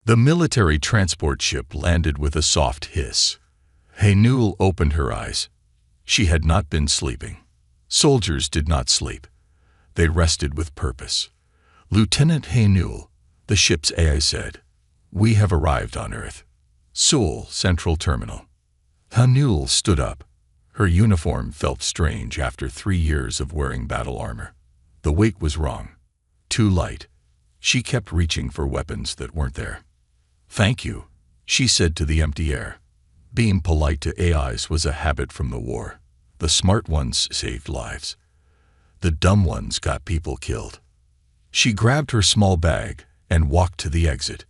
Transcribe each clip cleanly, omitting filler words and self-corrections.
The military transport ship landed with a soft hiss. Haynul opened her eyes. She had not been sleeping. Soldiers did not sleep. They rested with purpose. "Lieutenant Haynul," the ship's AI said, "we have arrived on Earth. Seoul Central Terminal." Haynul stood up. Her uniform felt strange after 3 years of wearing battle armor. The weight was wrong. Too light. She kept reaching for weapons that weren't there. "Thank you," she said to the empty air. Being polite to AIs was a habit from the war. The smart ones saved lives. The dumb ones got people killed. She grabbed her small bag and walked to the exit.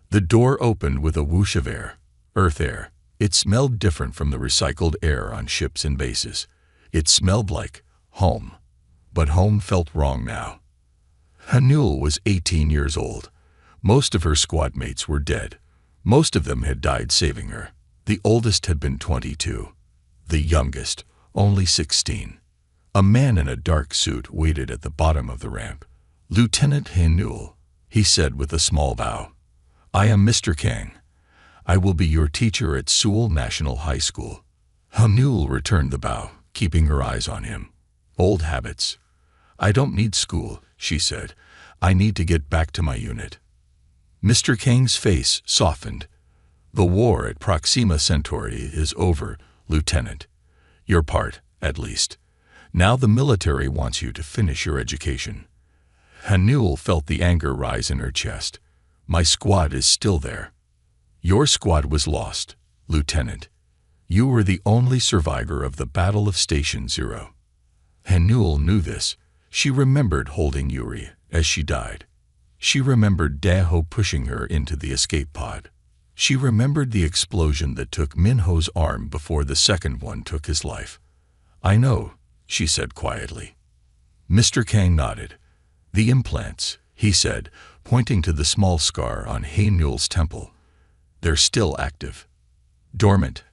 The door opened with a whoosh of air, Earth air. It smelled different from the recycled air on ships and bases. It smelled like home. But home felt wrong now. Haynul was 18 years old. Most of her squad mates were dead. Most of them had died saving her. The oldest had been 22. The youngest, only 16. A man in a dark suit waited at the bottom of the ramp. "Lieutenant Haynul," he said with a small bow. "I am Mr. Kang. I will be your teacher at Seoul National High School." Haynul returned the bow, keeping her eyes on him. Old habits. "I don't need school," she said. "I need to get back to my unit." Mr. Kang's face softened. "The war at Proxima Centauri is over, Lieutenant. Your part, at least. Now the military wants you to finish your education." Haynul felt the anger rise in her chest. "My squad is still there." "Your squad was lost, Lieutenant. You were the only survivor of the Battle of Station Zero." Haynul knew this. She remembered holding Yuri as she died. She remembered Daho pushing her into the escape pod. She remembered the explosion that took Minho's arm before the second one took his life. "I know," she said quietly. Mr. Kang nodded. "The implants," he said, pointing to the small scar on Haynul's temple. "They're still active." "Dormant,"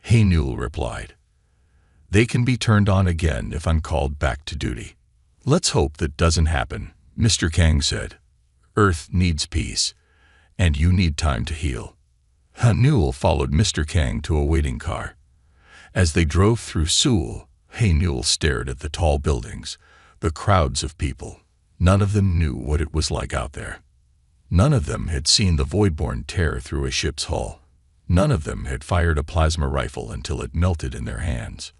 Haynul replied. "They can be turned on again if I'm called back to duty." "Let's hope that doesn't happen," Mr. Kang said. "Earth needs peace, and you need time to heal." Haynul followed Mr. Kang to a waiting car. As they drove through Seoul, Haynul stared at the tall buildings, the crowds of people. None of them knew what it was like out there. None of them had seen the Voidborn tear through a ship's hull. None of them had fired a plasma rifle until it melted in their hands.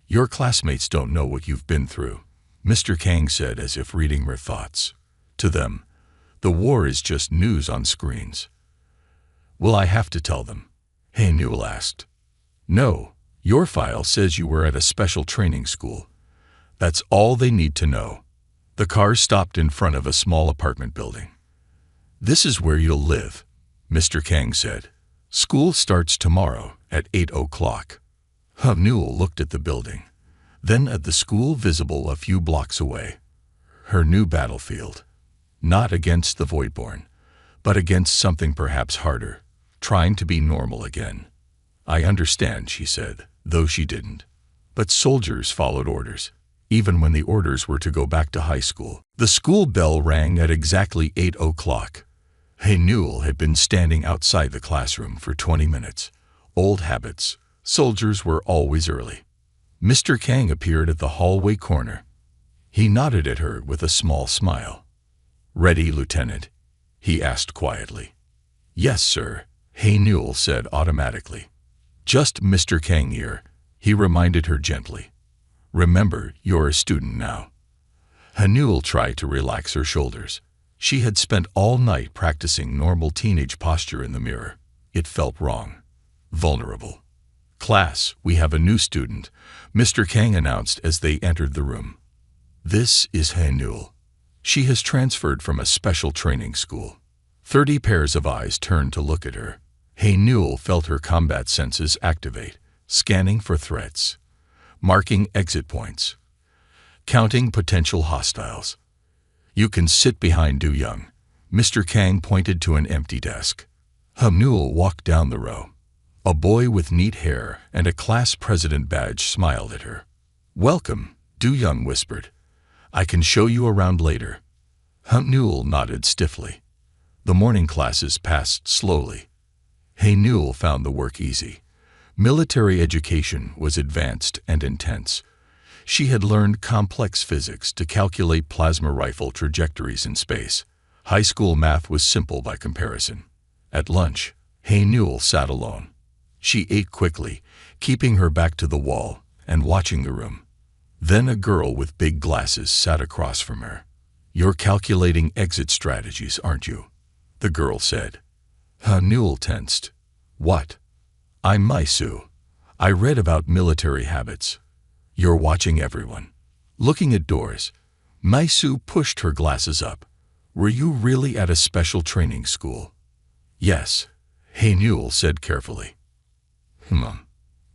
"Your classmates don't know what you've been through," Mr. Kang said as if reading her thoughts. "To them, the war is just news on screens." "Will I have to tell them?" Haynul asked. "No, your file says you were at a special training school. That's all they need to know." The car stopped in front of a small apartment building. "This is where you'll live," Mr. Kang said. "School starts tomorrow at 8 o'clock. Haynul looked at the building, then at the school visible a few blocks away. Her new battlefield. Not against the Voidborn, but against something perhaps harder, trying to be normal again. "I understand," she said, though she didn't. But soldiers followed orders, even when the orders were to go back to high school. The school bell rang at exactly 8 o'clock. Haynul had been standing outside the classroom for 20 minutes. Old habits. Soldiers were always early. Mr. Kang appeared at the hallway corner. He nodded at her with a small smile. "Ready, Lieutenant?" he asked quietly. "Yes, sir," Haynul said automatically. "Just Mr. Kang here," he reminded her gently. "Remember, you're a student now." Haynul tried to relax her shoulders. She had spent all night practicing normal teenage posture in the mirror. It felt wrong. Vulnerable. "Class, we have a new student," Mr. Kang announced as they entered the room. "This is Haynul. She has transferred from a special training school." 30 pairs of eyes turned to look at her. Haynul felt her combat senses activate, scanning for threats, marking exit points, counting potential hostiles. "You can sit behind Du Young," Mr. Kang pointed to an empty desk. Haynul walked down the row. A boy with neat hair and a class president badge smiled at her. "Welcome," Du Young whispered. "I can show you around later." Haynul nodded stiffly. The morning classes passed slowly. Newell found the work easy. Military education was advanced and intense. She had learned complex physics to calculate plasma rifle trajectories in space. High school math was simple by comparison. At lunch, Newell sat alone. She ate quickly, keeping her back to the wall and watching the room. Then a girl with big glasses sat across from her. "You're calculating exit strategies, aren't you?" the girl said. Newell tensed. "What?" "I'm Maisu. I read about military habits." "You're watching everyone." Looking at doors, Maisu pushed her glasses up. "Were you really at a special training school?" "Yes," Newell said carefully.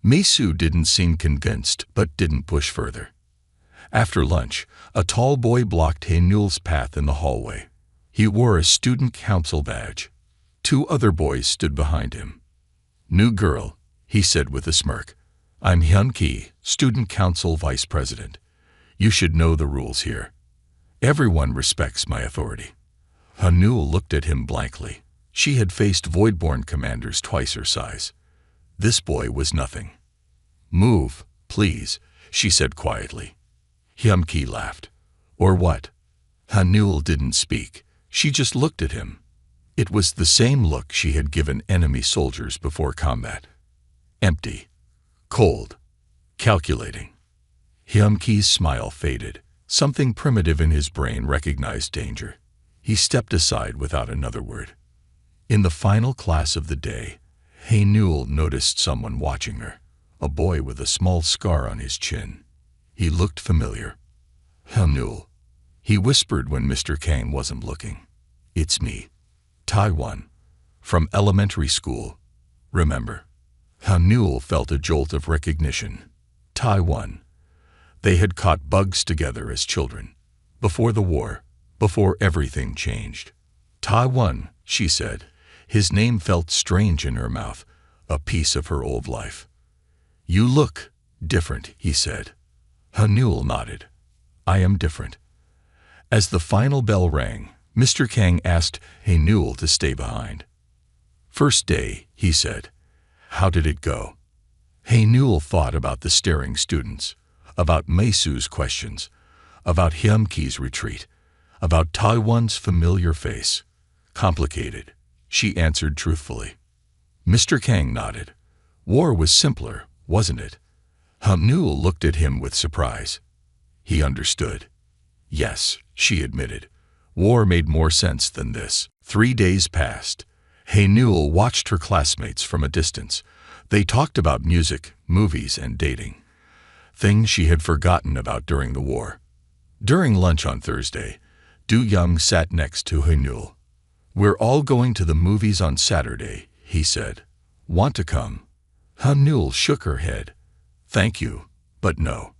Maisu didn't seem convinced but didn't push further. After lunch, a tall boy blocked Newell's path in the hallway. He wore a student council badge. 2 other boys stood behind him. "New girl," he said with a smirk. "I'm Hyun-ki, student council vice president. You should know the rules here. Everyone respects my authority." Newell looked at him blankly. She had faced Voidborn commanders twice her size. This boy was nothing. "Move, please," she said quietly. Hyun-ki laughed. "Or what?" Newell didn't speak. She just looked at him. It was the same look she had given enemy soldiers before combat. Empty. Cold. Calculating. Hyun-ki's smile faded. Something primitive in his brain recognized danger. He stepped aside without another word. In the final class of the day, Newell noticed someone watching her, a boy with a small scar on his chin. He looked familiar. "Newell," he whispered when Mr. Kang wasn't looking. "It's me. Taiwan. From elementary school. Remember?" Newell felt a jolt of recognition. Taiwan. They had caught bugs together as children. Before the war, before everything changed. "Taiwan," she said. His name felt strange in her mouth, a piece of her old life. "You look different," he said. Newell nodded. "I am different." As the final bell rang, Mr. Kang asked Newell to stay behind. "First day," he said. "How did it go?" Newell thought about the staring students, about Maisu's questions, about Hyun-ki's retreat, about Taiwan's familiar face. "Complicated," she answered truthfully. Mr. Kang nodded. "War was simpler, wasn't it?" Newell looked at him with surprise. He understood. "Yes," she admitted. "War made more sense than this." 3 days passed. Newell watched her classmates from a distance. They talked about music, movies, and dating. Things she had forgotten about during the war. During lunch on Thursday, Do-young sat next to Newell. "We're all going to the movies on Saturday," he said. "Want to come?" Newell shook her head. "Thank you, but no."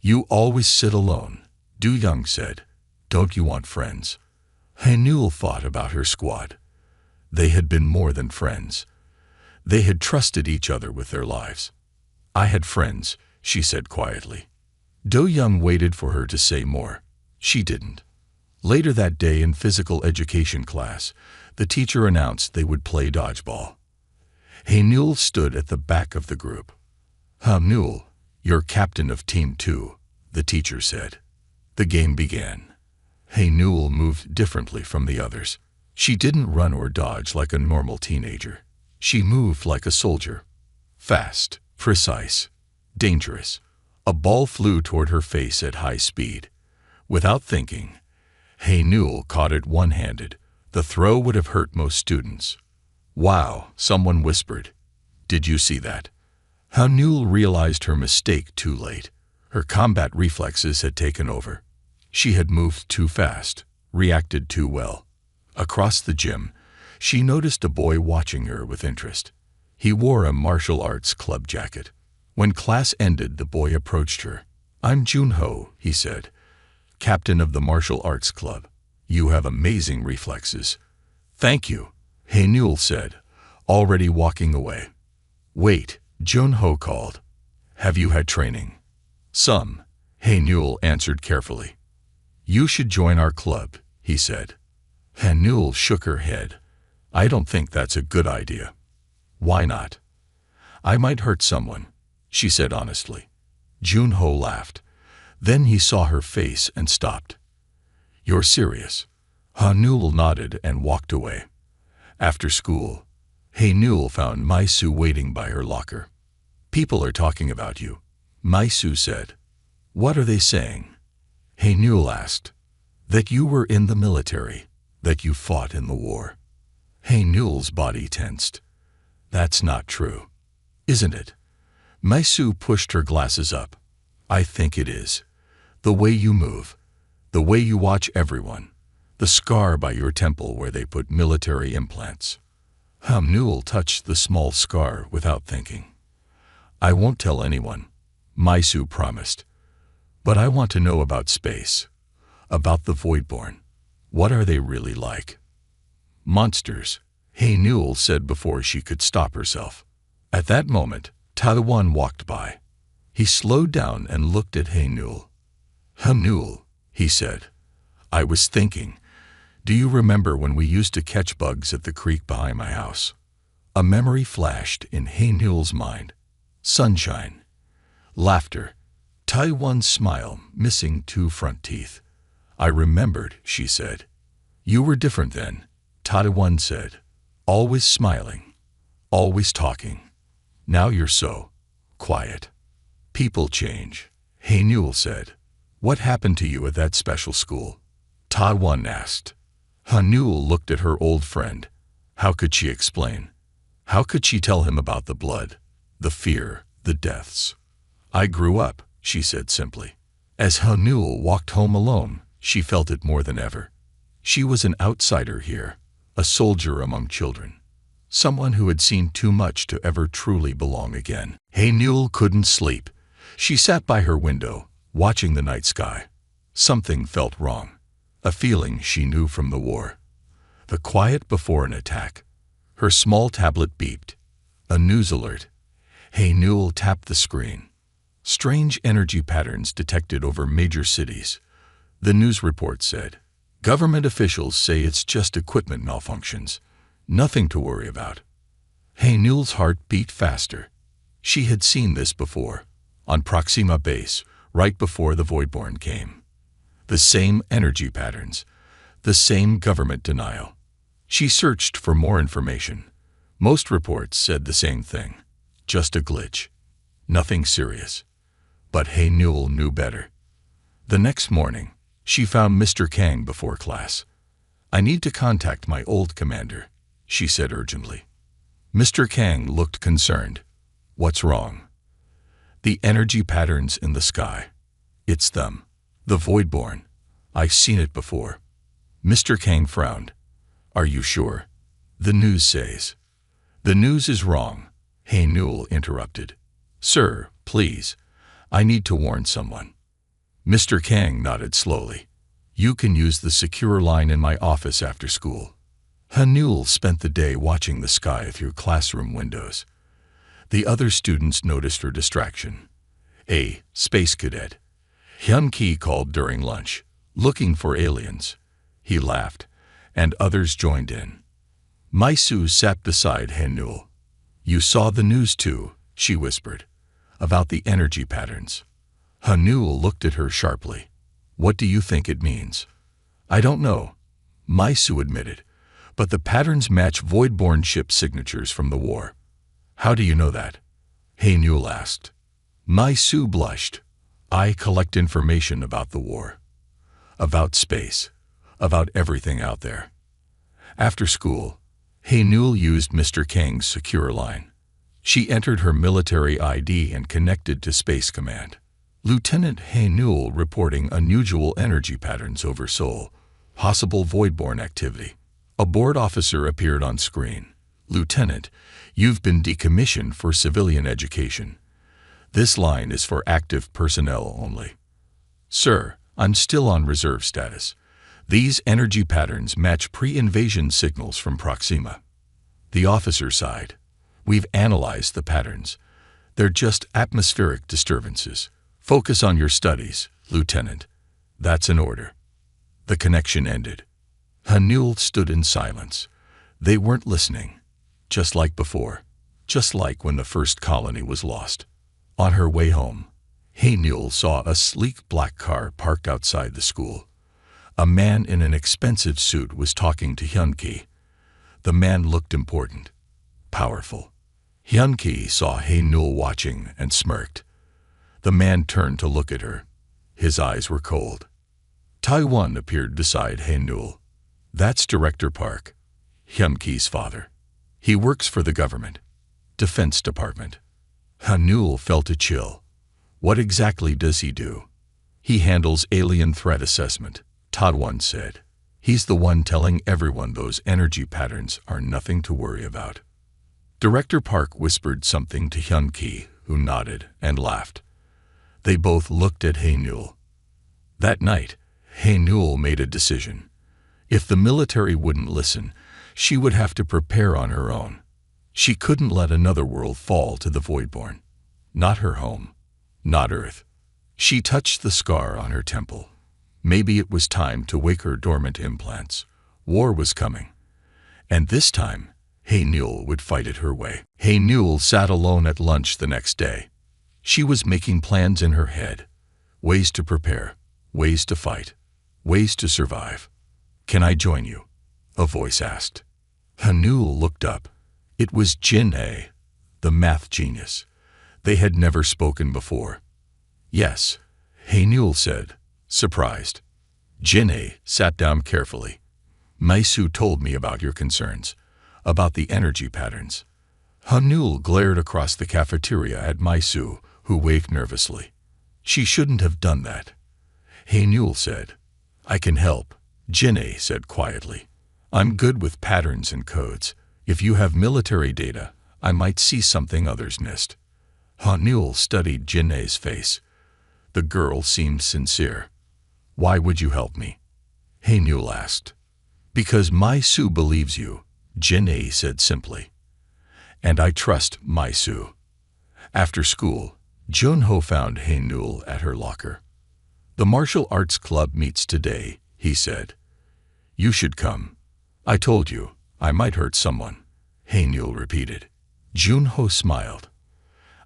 "You always sit alone," Do-young said. "Don't you want friends?" Newell thought about her squad. They had been more than friends. They had trusted each other with their lives. "I had friends," she said quietly. Do-young waited for her to say more. She didn't. Later that day in physical education class, the teacher announced they would play dodgeball. Newell stood at the back of the group. "Newell, you're captain of Team 2, the teacher said. The game began. Newell moved differently from the others. She didn't run or dodge like a normal teenager. She moved like a soldier. Fast, precise, dangerous. A ball flew toward her face at high speed. Without thinking, Newell caught it one-handed. The throw would have hurt most students. "Wow," someone whispered. "Did you see that?" Newell realized her mistake too late. Her combat reflexes had taken over. She had moved too fast, reacted too well. Across the gym, she noticed a boy watching her with interest. He wore a martial arts club jacket. When class ended, the boy approached her. "I'm Junho," he said, "captain of the martial arts club. You have amazing reflexes." "Thank you," Newell said, already walking away. "Wait," Junho called. "Have you had training?" "Some," Newell answered carefully. "You should join our club," he said. Han Newell shook her head. I don't think that's a good idea. Why not? I might hurt someone, she said honestly. Junho laughed. Then he saw her face and stopped. You're serious? Han Newell nodded and walked away. After school, Han Newell found Maisu waiting by her locker. People are talking about you, Maisu said. What are they saying? Han Newell asked. That you were in the military, that you fought in the war. Han Newell's body tensed. That's not true. Isn't it? Maisu pushed her glasses up. I think it is. The way you move, the way you watch everyone, the scar by your temple where they put military implants. Han Newell touched the small scar without thinking. I won't tell anyone, Maisu promised. But I want to know about space, about the Voidborn. What are they really like? Monsters, Han Newell said before she could stop herself. At that moment, Taiwan walked by. He slowed down and looked at Han Newell. Han Newell, he said, I was thinking, do you remember when we used to catch bugs at the creek behind my house? A memory flashed in Han Newell's mind. Sunshine. Laughter. Taiwan's smile, missing 2 front teeth. I remembered, she said. You were different then, Taiwan said. Always smiling. Always talking. Now you're so quiet. People change, Han Newell said. What happened to you at that special school? Taiwan asked. Han Newell looked at her old friend. How could she explain? How could she tell him about the blood, the fear, the deaths? I grew up, she said simply. As Han Newell walked home alone, she felt it more than ever. She was an outsider here, a soldier among children. Someone who had seen too much to ever truly belong again. Han Newell couldn't sleep. She sat by her window, watching the night sky. Something felt wrong. A feeling she knew from the war. The quiet before an attack. Her small tablet beeped. A news alert. Han Newell tapped the screen. Strange energy patterns detected over major cities. The news report said, government officials say it's just equipment malfunctions. Nothing to worry about. Han Newell's heart beat faster. She had seen this before, on Proxima Base, right before the Voidborn came. The same energy patterns, the same government denial. She searched for more information. Most reports said the same thing. Just a glitch. Nothing serious. But Han Newell knew better. The next morning, she found Mr. Kang before class. I need to contact my old commander, she said urgently. Mr. Kang looked concerned. What's wrong? The energy patterns in the sky. It's them. The Voidborn. I've seen it before. Mr. Kang frowned. Are you sure? The news says. The news is wrong, Han Newell interrupted. Sir, please. I need to warn someone. Mr. Kang nodded slowly. You can use the secure line in my office after school. Han Newell spent the day watching the sky through classroom windows. The other students noticed her distraction. A space cadet. Hyun Ki called during lunch, looking for aliens. He laughed, and others joined in. Maisu sat beside Han Newell. You saw the news too, she whispered, about the energy patterns. Han Newell looked at her sharply. What do you think it means? I don't know, Maisu admitted, but the patterns match Voidborn ship signatures from the war. How do you know that? Han Newell asked. Maisu blushed. I collect information about the war, about space, about everything out there. After school, Han Newell used Mr. Kang's secure line. She entered her military ID and connected to Space Command. Lieutenant Han Newell reporting unusual energy patterns over Seoul, possible Voidborn activity. A board officer appeared on screen. Lieutenant, you've been decommissioned for civilian education. This line is for active personnel only. Sir, I'm still on reserve status. These energy patterns match pre-invasion signals from Proxima. The officer sighed. We've analyzed the patterns. They're just atmospheric disturbances. Focus on your studies, Lieutenant. That's an order. The connection ended. Hanul stood in silence. They weren't listening. Just like before. Just like when the first colony was lost. On her way home, Hanul saw a sleek black car parked outside the school. A man in an expensive suit was talking to Hyun-ki. The man looked important, powerful. Hyun-ki saw Hanul watching and smirked. The man turned to look at her. His eyes were cold. Taiwan appeared beside Hanul. That's Director Park, Hyun-ki's father. He works for the government. Defense Department. Hanul felt a chill. What exactly does he do? He handles alien threat assessment, Taiwan said. He's the one telling everyone those energy patterns are nothing to worry about. Director Park whispered something to Hyun-ki, who nodded and laughed. They both looked at Hanul. That night, Hanul made a decision. If the military wouldn't listen, she would have to prepare on her own. She couldn't let another world fall to the Voidborn. Not her home. Not Earth. She touched the scar on her temple. Maybe it was time to wake her dormant implants. War was coming. And this time, Hanul would fight it her way. Hanul sat alone at lunch the next day. She was making plans in her head. Ways to prepare. Ways to fight. Ways to survive. Can I join you? A voice asked. Hanul looked up. It was Jin-A, the math genius. They had never spoken before. Yes, Hanul said, surprised. Jin-A sat down carefully. Maisu told me about your concerns, about the energy patterns. Hanul glared across the cafeteria at Maisu, who waved nervously. She shouldn't have done that. Hanul said. I can help, Jin-A said quietly. I'm good with patterns and codes. If you have military data, I might see something others missed. Hanul studied Jin-A's face. The girl seemed sincere. Why would you help me? Hanul asked. Because Maisu believes you, Jin-A said simply. And I trust Maisu. After school, Junho found Hanul at her locker. The martial arts club meets today, he said. You should come. I told you, I might hurt someone, Hanul repeated. Junho smiled.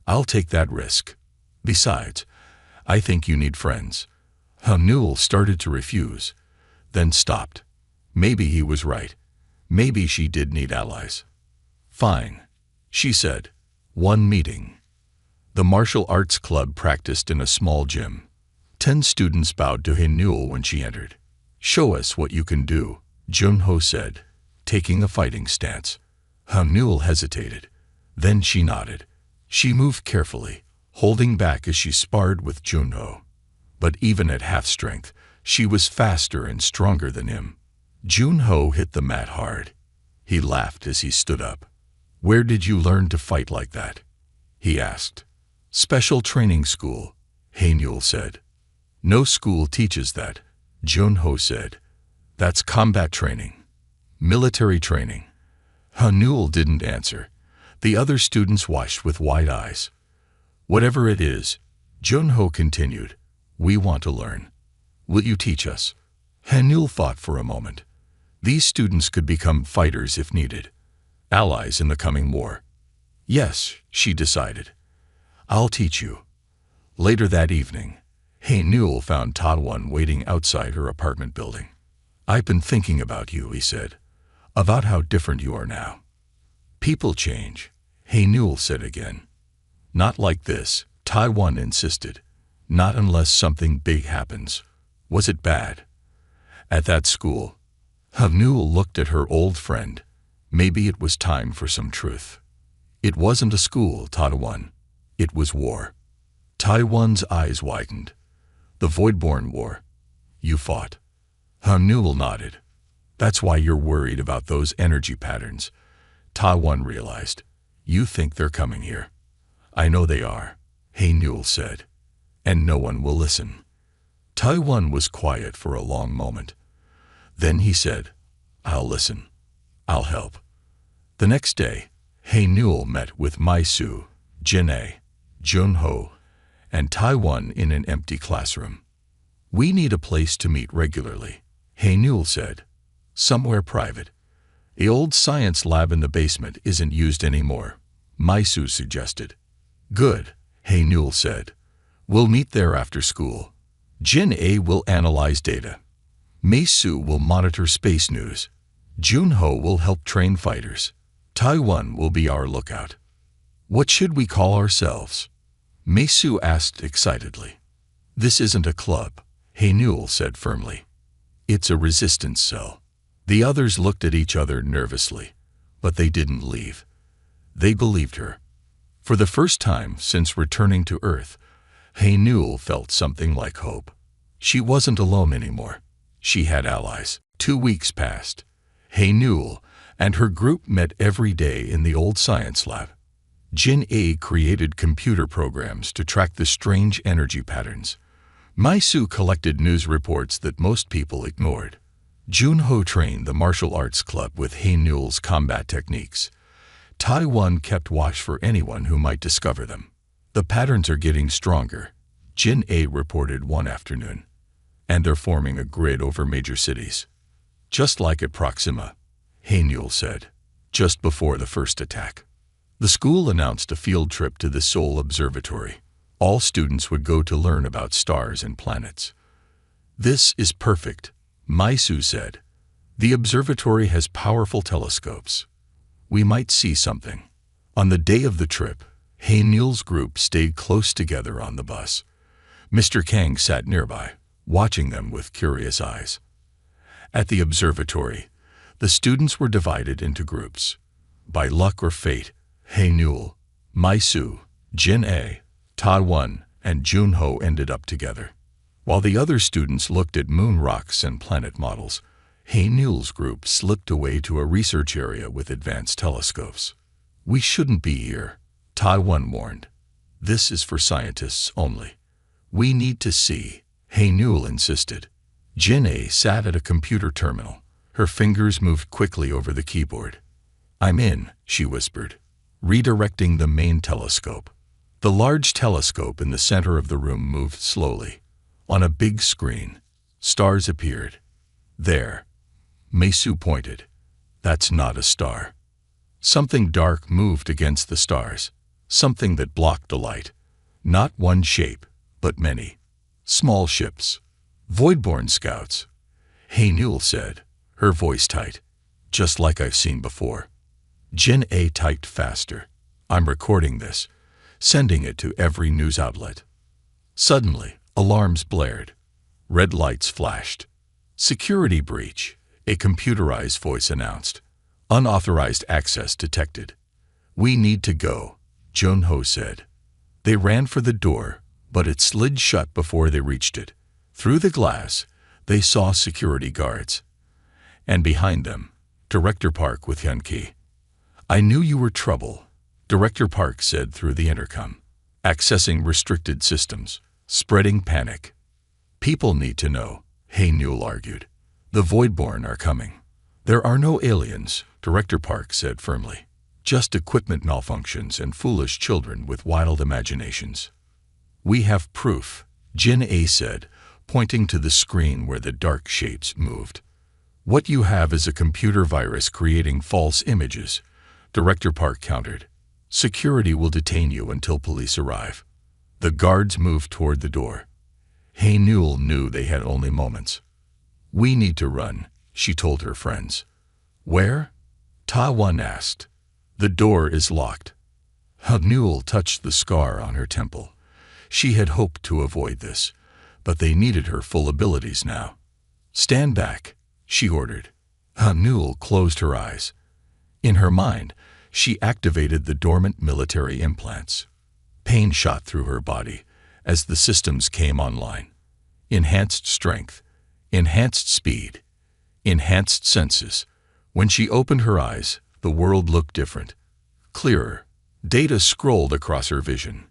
I'll take that risk. Besides, I think you need friends. Hanul started to refuse, then stopped. Maybe he was right. Maybe she did need allies. Fine, she said. One meeting. The martial arts club practiced in a small gym. 10 students bowed to Hanul when she entered. Show us what you can do, Junho said, taking a fighting stance. Hanul hesitated. Then she nodded. She moved carefully, holding back as she sparred with Junho. But even at half strength, she was faster and stronger than him. Junho hit the mat hard. He laughed as he stood up. Where did you learn to fight like that? He asked. Special training school, Hanul said. No school teaches that, Junho said. That's combat training. Military training. Hanul didn't answer. The other students watched with wide eyes. Whatever it is, Junho continued, we want to learn. Will you teach us? Hanul thought for a moment. These students could become fighters if needed. Allies in the coming war. Yes, she decided. I'll teach you. Later that evening, Hanul found Taiwan waiting outside her apartment building. I've been thinking about you, he said. About how different you are now. People change, Hanul said again. Not like this, Taiwan insisted. Not unless something big happens. Was it bad? At that school, Hanul looked at her old friend. Maybe it was time for some truth. It wasn't a school, Taiwan. It was war. Taiwan's eyes widened. The Voidborn War. You fought. Hanul nodded. That's why you're worried about those energy patterns. Taiwan realized. You think they're coming here. I know they are, Hanul said. And no one will listen. Taiwan was quiet for a long moment. Then he said, I'll listen. I'll help. The next day, Hanul met with Maisu, Jin-A, Junho, and Taiwan in an empty classroom. We need a place to meet regularly, Hanul said. Somewhere private. The old science lab in the basement isn't used anymore, Maisu suggested. Good, Hey Newell said. We'll meet there after school. Jin A will analyze data. Maisu will monitor space news. Junho will help train fighters. Taiwan will be our lookout. What should we call ourselves? Maisu asked excitedly. This isn't a club, Hey Newell said firmly. It's a resistance cell. The others looked at each other nervously, but they didn't leave. They believed her. For the first time since returning to Earth, Hey Newell felt something like hope. She wasn't alone anymore. She had allies. 2 weeks passed. Hey Newell and her group met every day in the old science lab. Jin A created computer programs to track the strange energy patterns. Maisu collected news reports that most people ignored. Junho trained the martial arts club with Hey Newell's combat techniques. Taiwan kept watch for anyone who might discover them. The patterns are getting stronger, Jin A reported one afternoon. And they're forming a grid over major cities. Just like at Proxima, Hey Newell said, just before the first attack. The school announced a field trip to the Seoul Observatory. All students would go to learn about stars and planets. This is perfect, Maisu said. The observatory has powerful telescopes. We might see something. On the day of the trip, Hey Newell's group stayed close together on the bus. Mr. Kang sat nearby, watching them with curious eyes. At the observatory, the students were divided into groups. By luck or fate, Hey Newell, Maisu, Jin A, Taiwan, and Junho ended up together. While the other students looked at moon rocks and planet models, Hey Newell's group slipped away to a research area with advanced telescopes. We shouldn't be here, Taiwan warned. This is for scientists only. We need to see, Hey Newell insisted. Jin A sat at a computer terminal. Her fingers moved quickly over the keyboard. I'm in, she whispered, redirecting the main telescope. The large telescope in the center of the room moved slowly. On a big screen, stars appeared. There. Maisu pointed. That's not a star. Something dark moved against the stars. Something that blocked the light. Not one shape, but many. Small ships. Voidborn scouts. Hey Newell said, her voice tight. Just like I've seen before. Jin A typed faster. I'm recording this, sending it to every news outlet. Suddenly, alarms blared. Red lights flashed. Security breach, a computerized voice announced. Unauthorized access detected. We need to go, Junho said. They ran for the door, but it slid shut before they reached it. Through the glass, they saw security guards. And behind them, Director Park with Hyun-ki. I knew you were trouble, Director Park said through the intercom. Accessing restricted systems, spreading panic. People need to know, Hey Newell argued. The Voidborn are coming. There are no aliens, Director Park said firmly. Just equipment malfunctions and foolish children with wild imaginations. We have proof, Jin A said, pointing to the screen where the dark shapes moved. What you have is a computer virus creating false images, Director Park countered. Security will detain you until police arrive. The guards moved toward the door. Hey Newell knew they had only moments. We need to run, she told her friends. Where? Taiwan asked. The door is locked. Newell touched the scar on her temple. She had hoped to avoid this, but they needed her full abilities now. Stand back, she ordered. Newell closed her eyes. In her mind, she activated the dormant military implants. Pain shot through her body as the systems came online. Enhanced strength, enhanced speed, enhanced senses. When she opened her eyes, the world looked different. Clearer. Data scrolled across her vision.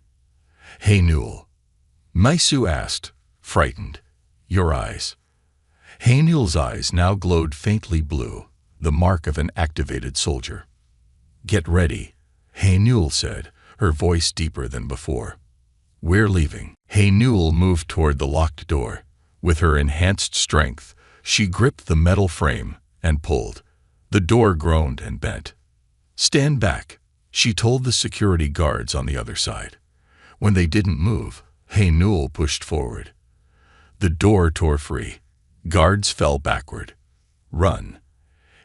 Hey Newell. Maisu asked, frightened. Your eyes. Hey Newell's eyes now glowed faintly blue, the mark of an activated soldier. Get ready, Hey Newell said, her voice deeper than before. We're leaving. Hey Newell moved toward the locked door. With her enhanced strength, she gripped the metal frame, and pulled. The door groaned and bent. "Stand back," she told the security guards on the other side. When they didn't move, Newell pushed forward. The door tore free. Guards fell backward. "Run,"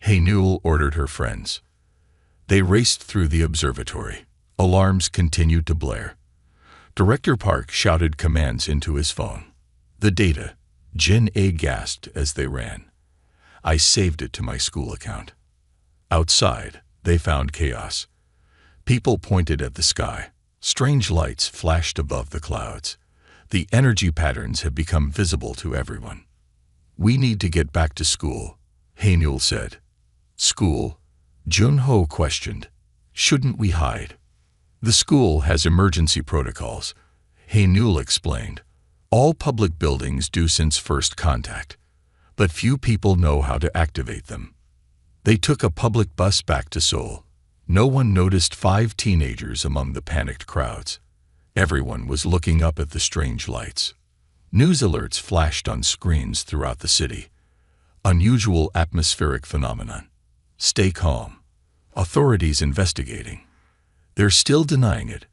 Newell ordered her friends. They raced through the observatory. Alarms continued to blare. Director Park shouted commands into his phone. "The data," Jin-A gasped as they ran. "I saved it to my school account." Outside, they found chaos. People pointed at the sky. Strange lights flashed above the clouds. The energy patterns had become visible to everyone. "We need to get back to school," Newell said. "School?" Jun-Ho questioned. "Shouldn't we hide?" "The school has emergency protocols," Newell explained. "All public buildings do since first contact, but few people know how to activate them." They took a public bus back to Seoul. No one noticed 5 teenagers among the panicked crowds. Everyone was looking up at the strange lights. News alerts flashed on screens throughout the city. "Unusual atmospheric phenomenon. Stay calm. Authorities investigating." "They're still denying it,"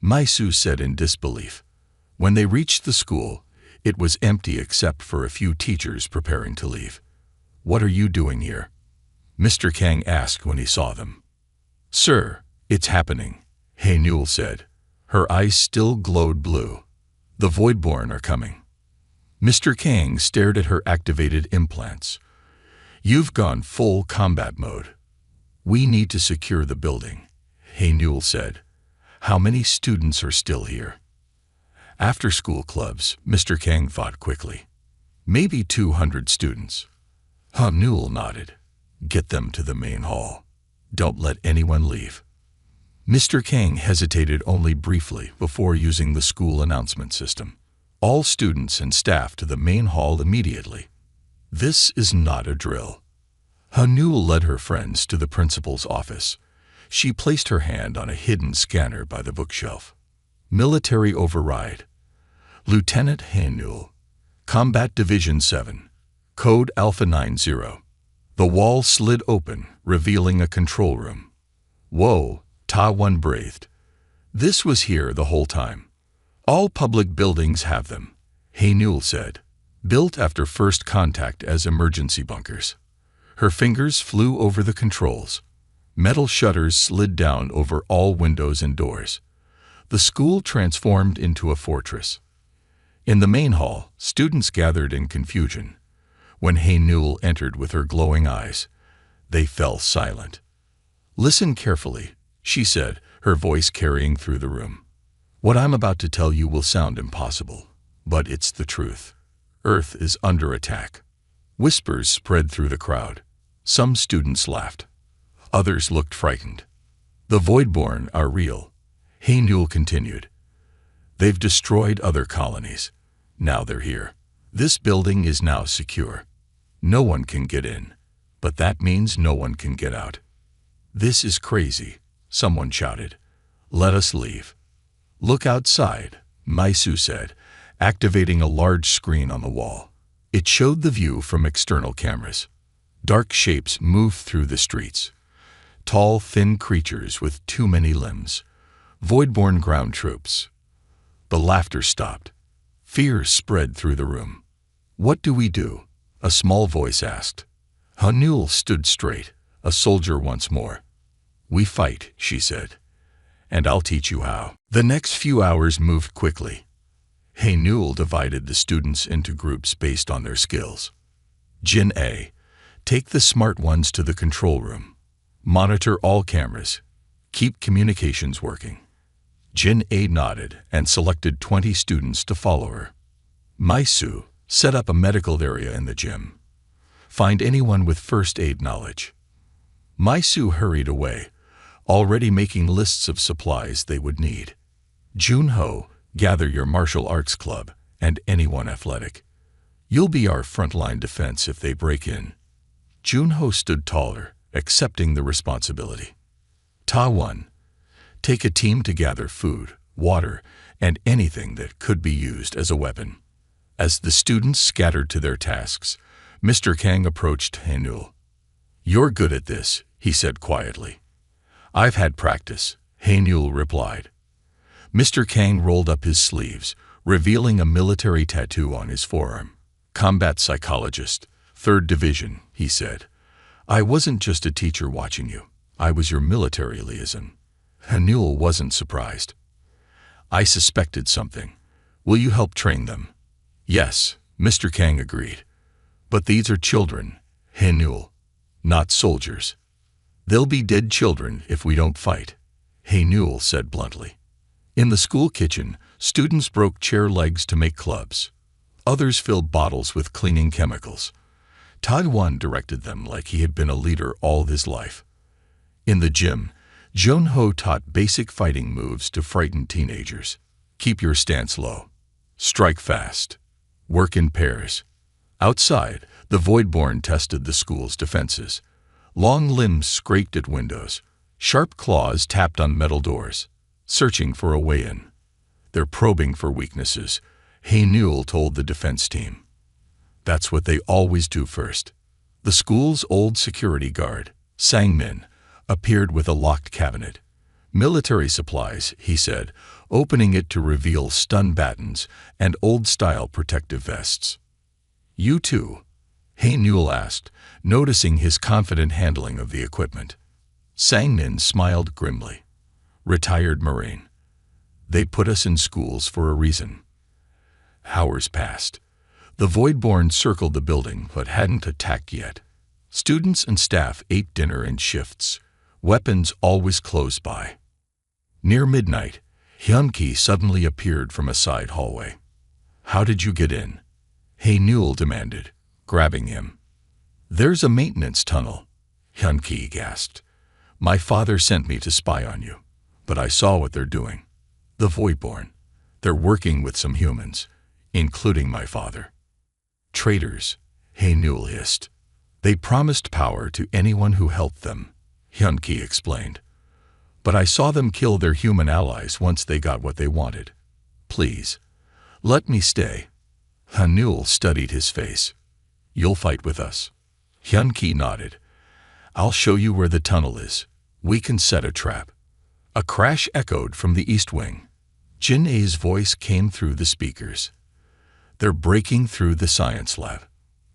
Maisu said in disbelief. When they reached the school, it was empty except for a few teachers preparing to leave. "What are you doing here?" Mr. Kang asked when he saw them. "Sir, it's happening," Newell said. Her eyes still glowed blue. "The Voidborn are coming." Mr. Kang stared at her activated implants. "You've gone full combat mode." "We need to secure the building," Newell said. "How many students are still here?" "After-school clubs," Mr. Kang thought quickly. "Maybe 200 students." Newell nodded. "Get them to the main hall. Don't let anyone leave." Mr. Kang hesitated only briefly before using the school announcement system. "All students and staff to the main hall immediately." "This is not a drill." Newell led her friends to the principal's office. She placed her hand on a hidden scanner by the bookshelf. "Military override. Lieutenant Newell. Combat Division 7. Code Alpha 90. The wall slid open, revealing a control room. "Whoa," Ta-1 breathed. "This was here the whole time." "All public buildings have them," Newell said. "Built after first contact as emergency bunkers." Her fingers flew over the controls. Metal shutters slid down over all windows and doors. The school transformed into a fortress. In the main hall, students gathered in confusion. When Newell entered with her glowing eyes, they fell silent. "Listen carefully," she said, her voice carrying through the room. "What I'm about to tell you will sound impossible, but it's the truth. Earth is under attack." Whispers spread through the crowd. Some students laughed. Others looked frightened. "The Voidborn are real," Newell continued. "They've destroyed other colonies. Now they're here. This building is now secure. No one can get in, but that means no one can get out." "This is crazy," someone shouted. "Let us leave." "Look outside," Maisu said, activating a large screen on the wall. It showed the view from external cameras. Dark shapes moved through the streets. Tall, thin creatures with too many limbs. Voidborn ground troops. The laughter stopped. Fear spread through the room. "What do we do?" a small voice asked. Newell stood straight, a soldier once more. "We fight," she said, "and I'll teach you how." The next few hours moved quickly. Newell divided the students into groups based on their skills. Jin-A, take the smart ones to the control room. Monitor all cameras. Keep communications working. Jin-A nodded and selected 20 students to follow her. Maisu, set up a medical area in the gym. Find anyone with first aid knowledge. Maisu hurried away, already making lists of supplies they would need. Jun-Ho, gather your martial arts club and anyone athletic. You'll be our frontline defense if they break in. Jun-Ho stood taller, accepting the responsibility. Ta-1, take a team to gather food, water, and anything that could be used as a weapon. As the students scattered to their tasks, Mr. Kang approached Newell. "You're good at this," he said quietly. "I've had practice," Haenul replied. Mr. Kang rolled up his sleeves, revealing a military tattoo on his forearm. "Combat psychologist, 3rd Division," he said. "I wasn't just a teacher watching you. I was your military liaison." Haenul wasn't surprised. "I suspected something. Will you help train them?" "Yes," Mr. Kang agreed. "But these are children, Haenul, not soldiers. They'll be dead children if we don't fight," Haenul said bluntly. In the school kitchen, students broke chair legs to make clubs. Others filled bottles with cleaning chemicals. Taiwan directed them like he had been a leader all his life. In the gym, Jun-ho taught basic fighting moves to frighten teenagers. Keep your stance low. Strike fast. Work in pairs. Outside, the Voidborn tested the school's defenses. Long limbs scraped at windows. Sharp claws tapped on metal doors, searching for a way in. "They're probing for weaknesses," Haenul told the defense team. "That's what they always do first." The school's old security guard, Sang-min, appeared with a locked cabinet. "Military supplies," he said, opening it to reveal stun batons and old-style protective vests. "You too?" Haenul asked, noticing his confident handling of the equipment. Sang-min smiled grimly. "Retired Marine. They put us in schools for a reason." Hours passed. The Voidborn circled the building but hadn't attacked yet. Students and staff ate dinner in shifts, weapons always close by. Near midnight, Hyun-ki suddenly appeared from a side hallway. "How did you get in?" Haenul demanded, grabbing him. "There's a maintenance tunnel," Hyun-ki gasped. "My father sent me to spy on you, but I saw what they're doing. The Voidborn. They're working with some humans, including my father." "Traitors," Haenul hissed. "They promised power to anyone who helped them," Hyun-ki explained. "But I saw them kill their human allies once they got what they wanted. Please, let me stay." Haenul studied his face. "You'll fight with us?" Hyun-ki nodded. "I'll show you where the tunnel is. We can set a trap." A crash echoed from the east wing. Jin-A's voice came through the speakers. "They're breaking through the science lab.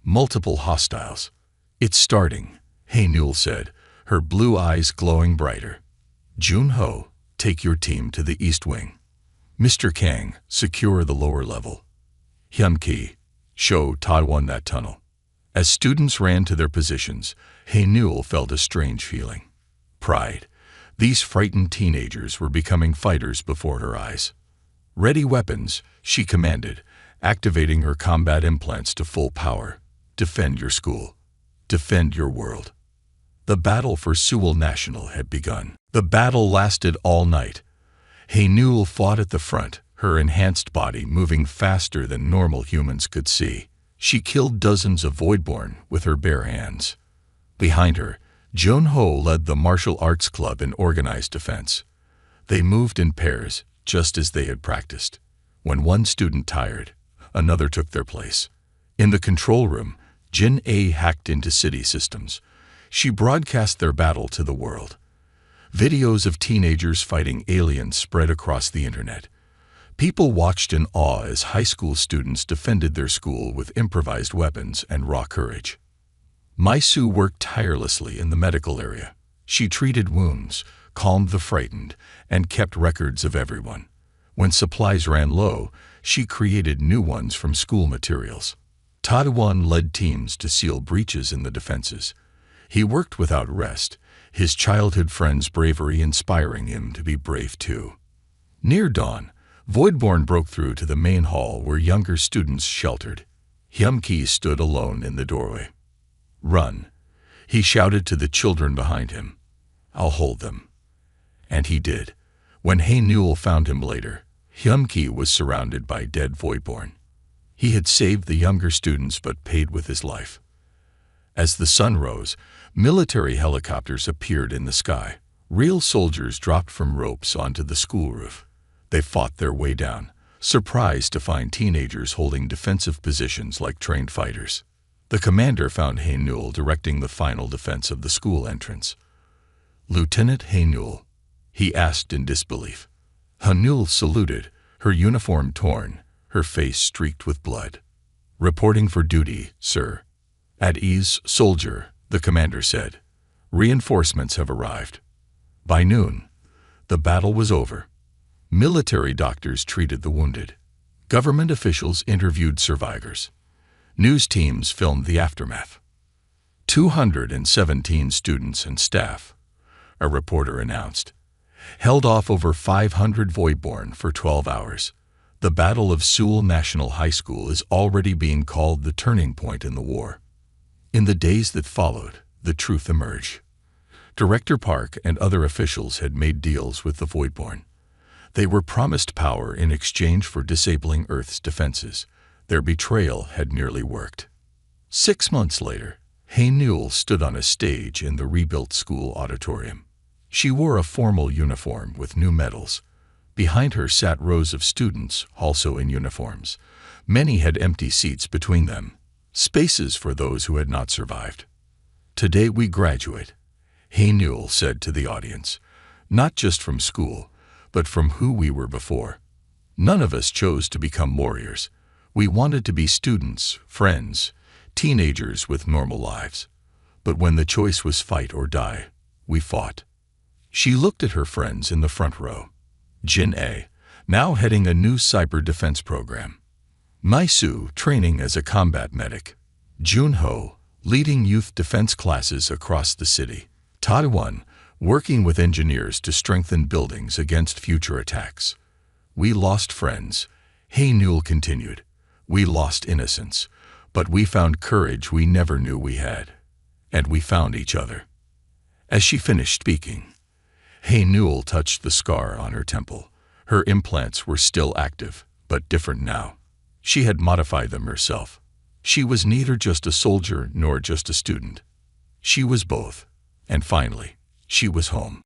Multiple hostiles." "It's starting," Haenul said, her blue eyes glowing brighter. "Jun-ho, take your team to the east wing. Mr. Kang, secure the lower level. Hyun-ki, show Taiwan that tunnel." As students ran to their positions, Haenul felt a strange feeling. Pride. These frightened teenagers were becoming fighters before her eyes. "Ready weapons," she commanded, activating her combat implants to full power. "Defend your school. Defend your world." The battle for Seoul National had begun. The battle lasted all night. Haenul fought at the front, her enhanced body moving faster than normal humans could see. She killed dozens of Voidborn with her bare hands. Behind her, Jun-ho led the martial arts club in organized defense. They moved in pairs, just as they had practiced. When one student tired, another took their place. In the control room, Jin-A hacked into city systems. She broadcast their battle to the world. Videos of teenagers fighting aliens spread across the internet. People watched in awe as high school students defended their school with improvised weapons and raw courage. Mai-Su worked tirelessly in the medical area. She treated wounds, calmed the frightened, and kept records of everyone. When supplies ran low, she created new ones from school materials. Taiwan led teams to seal breaches in the defenses. He worked without rest, his childhood friend's bravery inspiring him to be brave too. Near dawn, Voidborn broke through to the main hall where younger students sheltered. Hyun-ki stood alone in the doorway. "Run," he shouted to the children behind him. "I'll hold them." And he did. When Haenul found him later, Hyun-ki was surrounded by dead Voidborn. He had saved the younger students but paid with his life. As the sun rose, military helicopters appeared in the sky. Real soldiers dropped from ropes onto the school roof. They fought their way down, surprised to find teenagers holding defensive positions like trained fighters. The commander found Haynul directing the final defense of the school entrance. "Lieutenant Haynul," he asked in disbelief. Haynul saluted, her uniform torn, her face streaked with blood. "Reporting for duty, sir." "At ease, soldier," the commander said. "Reinforcements have arrived." By noon, the battle was over. Military doctors treated the wounded. Government officials interviewed survivors. News teams filmed the aftermath. 217 students and staff, a reporter announced, held off over 500 Voidborn for 12 hours. The Battle of Seoul National High School is already being called the turning point in the war. In the days that followed, the truth emerged. Director Park and other officials had made deals with the Voidborn. They were promised power in exchange for disabling Earth's defenses. Their betrayal had nearly worked. 6 months later, Haynul stood on a stage in the rebuilt school auditorium. She wore a formal uniform with new medals. Behind her sat rows of students, also in uniforms. Many had empty seats between them, spaces for those who had not survived. "Today we graduate," Haynul said to the audience, "not just from school, but from who we were before. None of us chose to become warriors. We wanted to be students, friends, teenagers with normal lives. But when the choice was fight or die, we fought." She looked at her friends in the front row. Jin A, now heading a new cyber defense program. Maisu, training as a combat medic. Jun Ho, leading youth defense classes across the city. Taiwan, working with engineers to strengthen buildings against future attacks. "We lost friends," Haynul continued. "We lost innocence, but we found courage we never knew we had. And we found each other." As she finished speaking, Haynul touched the scar on her temple. Her implants were still active, but different now. She had modified them herself. She was neither just a soldier nor just a student. She was both. And finally, she was home.